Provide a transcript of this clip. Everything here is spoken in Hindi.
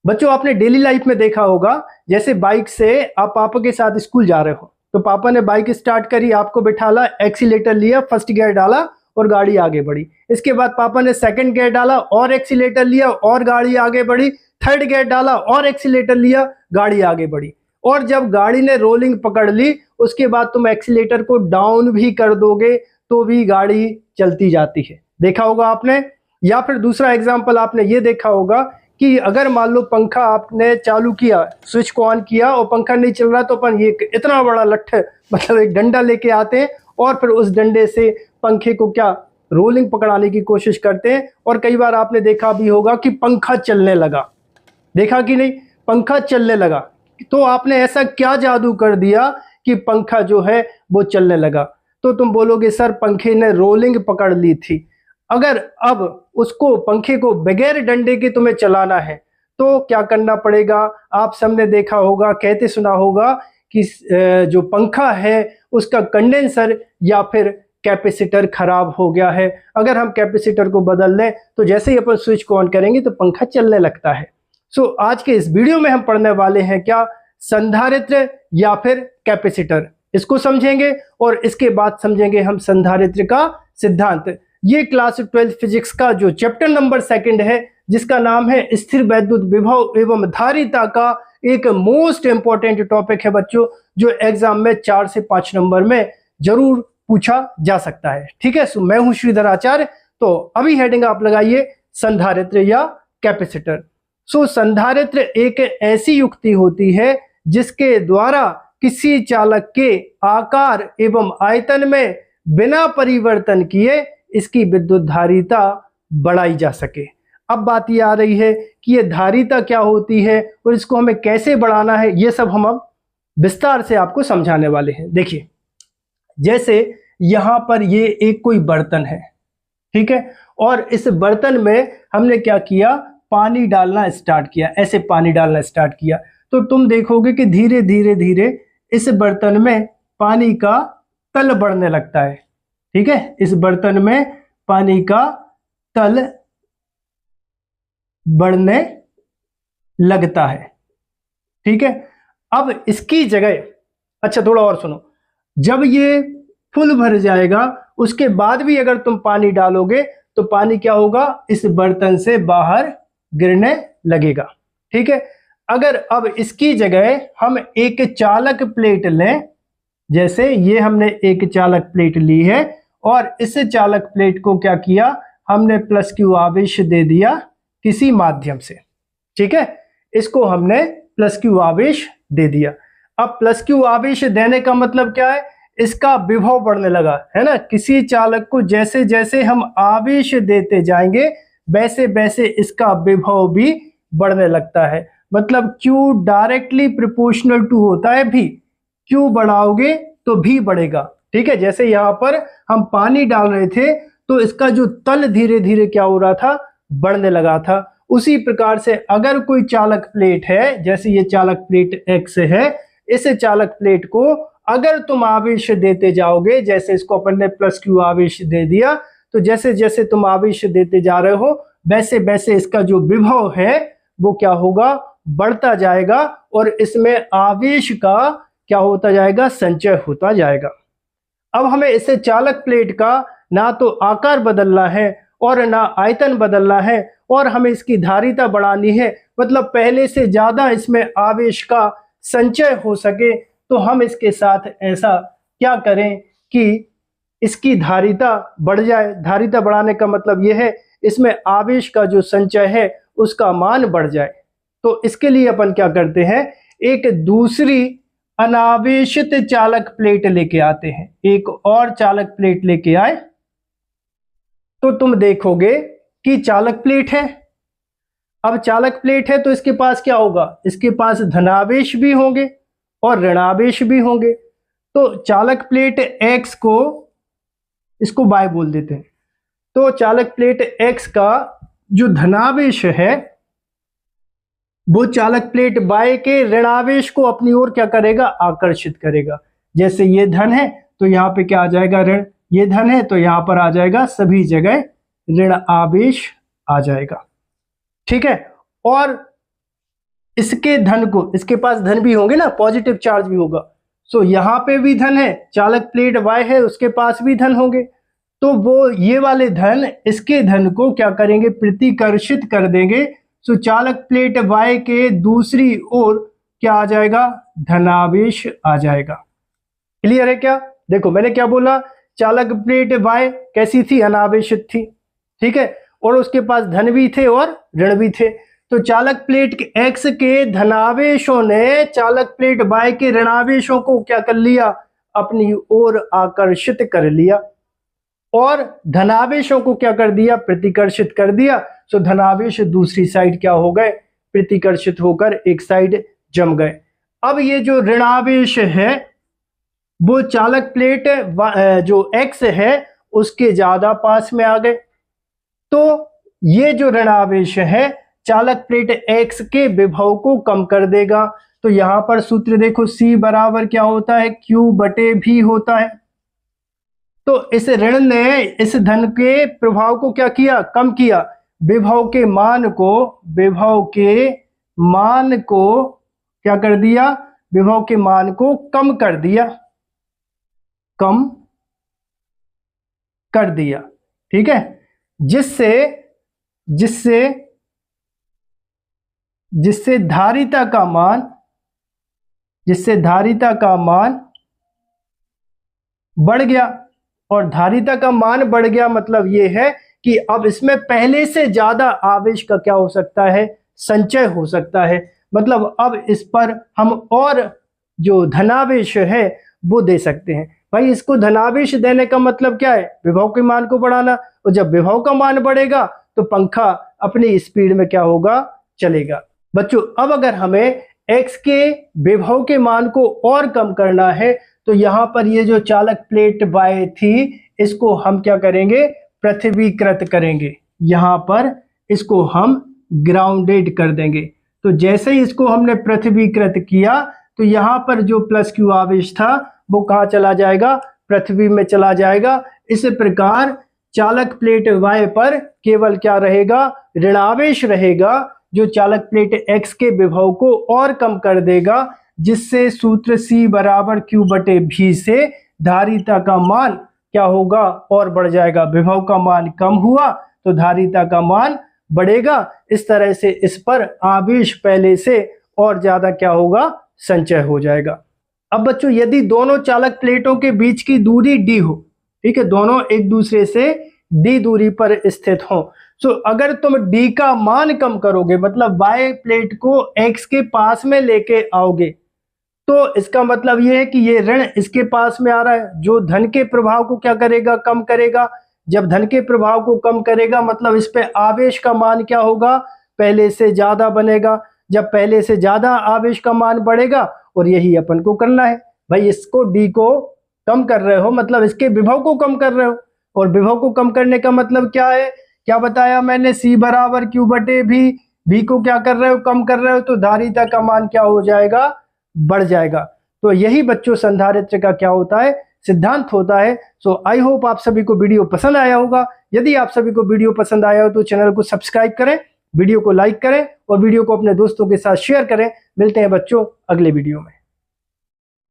बच्चों आपने डेली लाइफ में देखा होगा, जैसे बाइक से आप पापा के साथ स्कूल जा रहे हो, तो पापा ने बाइक स्टार्ट करी, आपको बिठाला, एक्सीलेटर लिया, फर्स्ट गियर डाला और गाड़ी आगे बढ़ी। इसके बाद पापा ने सेकंड गियर डाला और एक्सीलेटर लिया और गाड़ी आगे बढ़ी, थर्ड गियर डाला और एक्सीलेटर लिया, गाड़ी आगे बढ़ी। और जब गाड़ी ने रोलिंग पकड़ ली, उसके बाद तुम एक्सीलेटर को डाउन भी कर दोगे तो भी गाड़ी चलती जाती है। देखा होगा आपने। या फिर दूसरा एग्जाम्पल आपने ये देखा होगा कि अगर मान लो पंखा आपने चालू किया, स्विच को ऑन किया और पंखा नहीं चल रहा, तो अपन ये इतना बड़ा लट्ठ मतलब एक डंडा लेके आते हैं और फिर उस डंडे से पंखे को क्या रोलिंग पकड़ाने की कोशिश करते हैं। और कई बार आपने देखा भी होगा कि पंखा चलने लगा, देखा कि नहीं, पंखा चलने लगा। तो आपने ऐसा क्या जादू कर दिया कि पंखा जो है वो चलने लगा? तो तुम बोलोगे सर पंखे ने रोलिंग पकड़ ली थी। अगर अब उसको पंखे को बगैर डंडे के तुम्हें चलाना है तो क्या करना पड़ेगा? आप सबने देखा होगा, कहते सुना होगा कि जो पंखा है उसका कंडेंसर या फिर कैपेसिटर खराब हो गया है। अगर हम कैपेसिटर को बदल लें तो जैसे ही अपन स्विच को ऑन करेंगे तो पंखा चलने लगता है। सो आज के इस वीडियो में हम पढ़ने वाले हैं क्या? संधारित्र या फिर कैपेसिटर। इसको समझेंगे और इसके बाद समझेंगे हम संधारित्र का सिद्धांत। ये क्लास 12 फिजिक्स का जो चैप्टर नंबर 2 है, जिसका नाम है स्थिर वैद्युत विभव एवं धारिता का एक मोस्ट इंपॉर्टेंट टॉपिक है बच्चों, जो एग्जाम में 4 से 5 नंबर में जरूर पूछा जा सकता है। ठीक है, सो मैं हूं श्रीधर आचार्य। तो अभी हेडिंग आप लगाइए संधारित्र या कैपेसिटर। सो संधारित्र एक ऐसी युक्ति होती है जिसके द्वारा किसी चालक के आकार एवं आयतन में बिना परिवर्तन किए इसकी विद्युत धारिता बढ़ाई जा सके। अब बात ये आ रही है कि ये धारिता क्या होती है और इसको हमें कैसे बढ़ाना है, ये सब हम अब विस्तार से आपको समझाने वाले हैं। देखिए, जैसे यहां पर ये एक कोई बर्तन है, ठीक है, और इस बर्तन में हमने क्या किया? पानी डालना स्टार्ट किया, ऐसे पानी डालना स्टार्ट किया। तो तुम देखोगे कि धीरे धीरे धीरे इस बर्तन में पानी का तल बढ़ने लगता है। ठीक है, इस बर्तन में पानी का तल बढ़ने लगता है। ठीक है, अब इसकी जगह, अच्छा थोड़ा और सुनो, जब ये फुल भर जाएगा उसके बाद भी अगर तुम पानी डालोगे तो पानी क्या होगा? इस बर्तन से बाहर गिरने लगेगा। ठीक है, अगर अब इसकी जगह हम एक चालक प्लेट लें, जैसे ये हमने एक चालक प्लेट ली है और इस चालक प्लेट को क्या किया? हमने प्लस क्यू आवेश दे दिया किसी माध्यम से। ठीक है, इसको हमने प्लस क्यू आवेश दे दिया। अब प्लस क्यू आवेश देने का मतलब क्या है? इसका विभव बढ़ने लगा, है ना। किसी चालक को जैसे जैसे हम आवेश देते जाएंगे वैसे वैसे इसका विभव भी बढ़ने लगता है। मतलब Q डायरेक्टली प्रोपोर्शनल टू होता है V। Q बढ़ाओगे तो V बढ़ेगा। ठीक है, जैसे यहाँ पर हम पानी डाल रहे थे तो इसका जो तल धीरे धीरे क्या हो रहा था? बढ़ने लगा था। उसी प्रकार से अगर कोई चालक प्लेट है, जैसे ये चालक प्लेट X है, इस चालक प्लेट को अगर तुम आवेश देते जाओगे, जैसे इसको अपन ने प्लस क्यू आवेश दे दिया, तो जैसे जैसे तुम आवेश देते जा रहे हो वैसे वैसे इसका जो विभव है वो क्या होगा? बढ़ता जाएगा और इसमें आवेश का क्या होता जाएगा? संचय होता जाएगा। अब हमें इसे चालक प्लेट का ना तो आकार बदलना है और ना आयतन बदलना है, और हमें इसकी धारिता बढ़ानी है, मतलब पहले से ज्यादा इसमें आवेश का संचय हो सके। तो हम इसके साथ ऐसा क्या करें कि इसकी धारिता बढ़ जाए। धारिता बढ़ाने का मतलब यह है इसमें आवेश का जो संचय है उसका मान बढ़ जाए। तो इसके लिए अपन क्या करते हैं? एक दूसरी अनावेशित चालक प्लेट लेके आते हैं। एक और चालक प्लेट लेके आए तो तुम देखोगे कि चालक प्लेट है। अब चालक प्लेट है तो इसके पास क्या होगा? इसके पास धनावेश भी होंगे और ऋणावेश भी होंगे। तो चालक प्लेट X को, इसको Y बोल देते हैं, तो चालक प्लेट X का जो धनावेश है वो चालक प्लेट Y के ऋणावेश को अपनी ओर क्या करेगा? आकर्षित करेगा। जैसे ये धन है तो यहाँ पे क्या आ जाएगा? ऋण। ये धन है तो यहाँ पर आ जाएगा सभी जगह ऋण आवेश आ जाएगा। ठीक है, और इसके धन को, इसके पास धन भी होंगे ना, पॉजिटिव चार्ज भी होगा। सो यहाँ पे भी धन है, चालक प्लेट y है उसके पास भी धन होंगे, तो वो ये वाले धन इसके धन को क्या करेंगे, प्रतिकर्षित कर देंगे। सो चालक प्लेट y के दूसरी ओर क्या आ जाएगा, धनावेश आ जाएगा। क्लियर है क्या? देखो मैंने क्या बोला, चालक प्लेट y कैसी थी, अनावेशित थी, ठीक है, और उसके पास धन भी थे और ऋण भी थे। तो चालक प्लेट x के धनावेशों ने चालक प्लेट y के ऋणावेशों को क्या कर लिया, अपनी ओर आकर्षित कर लिया, और धनावेशों को क्या कर दिया, प्रतिकर्षित कर दिया। सो धनावेश दूसरी साइड क्या हो गए, प्रतिकर्षित होकर एक साइड जम गए। अब ये जो ऋणावेश है वो चालक प्लेट जो x है उसके ज्यादा पास में आ गए, तो ये जो ऋणावेश है चालक प्लेट x के विभव को कम कर देगा। तो यहां पर सूत्र देखो, C बराबर क्या होता है, Q/V होता है। तो इस ऋण ने इस धन के प्रभाव को क्या किया, कम किया, विभव के मान को क्या कर दिया, विभव के मान को कम कर दिया, ठीक है, जिससे धारिता का मान बढ़ गया। और धारिता का मान बढ़ गया मतलब ये है कि अब इसमें पहले से ज्यादा आवेश का क्या हो सकता है, संचय हो सकता है। मतलब अब इस पर हम और जो धनावेश है वो दे सकते हैं। भाई इसको धनावेश देने का मतलब क्या है, विभव के मान को बढ़ाना, और जब विभव का मान बढ़ेगा तो पंखा अपनी स्पीड में क्या होगा, चलेगा। बच्चों अब अगर हमें x के विभव के मान को और कम करना है तो यहाँ पर ये जो चालक प्लेट y थी इसको हम क्या करेंगे, पृथ्वीकृत करेंगे, यहाँ पर इसको हम ग्राउंडेड कर देंगे। तो जैसे ही इसको हमने पृथ्वीकृत किया तो यहाँ पर जो प्लस Q आवेश था वो कहाँ चला जाएगा, पृथ्वी में चला जाएगा। इस प्रकार चालक प्लेट y पर केवल क्या रहेगा, ऋणावेश रहेगा, जो चालक प्लेट x के विभव को और कम कर देगा, जिससे सूत्र C बराबर Q/V से धारिता का मान क्या होगा, और बढ़ जाएगा। विभव का मान कम हुआ तो धारिता का मान बढ़ेगा। इस तरह से इस पर आवेश पहले से और ज्यादा क्या होगा, संचय हो जाएगा। अब बच्चों यदि दोनों चालक प्लेटों के बीच की दूरी d हो, ठीक है, दोनों एक दूसरे से d दूरी पर स्थित हो, सो अगर तुम d का मान कम करोगे, मतलब y प्लेट को x के पास में लेके आओगे, तो इसका मतलब ये है कि ये ऋण इसके पास में आ रहा है, जो धन के प्रभाव को क्या करेगा, कम करेगा। जब धन के प्रभाव को कम करेगा मतलब इस पे आवेश का मान क्या होगा, पहले से ज्यादा बनेगा। जब पहले से ज्यादा आवेश का मान बढ़ेगा, और यही अपन को करना है। भाई इसको d को कम कर रहे हो मतलब इसके विभव को कम कर रहे हो, और विभव को कम करने का मतलब क्या है, क्या बताया मैंने, C बराबर Q/V, V को क्या कर रहे हो, कम कर रहे हो, तो धारिता का मान क्या हो जाएगा, बढ़ जाएगा। तो यही बच्चों संधारित्र का क्या होता है, सिद्धांत होता है। सो आई होप आप सभी को वीडियो पसंद आया होगा। यदि आप सभी को वीडियो पसंद आया हो तो चैनल को सब्सक्राइब करें, वीडियो को लाइक करें और वीडियो को अपने दोस्तों के साथ शेयर करें। मिलते हैं बच्चों अगले वीडियो में।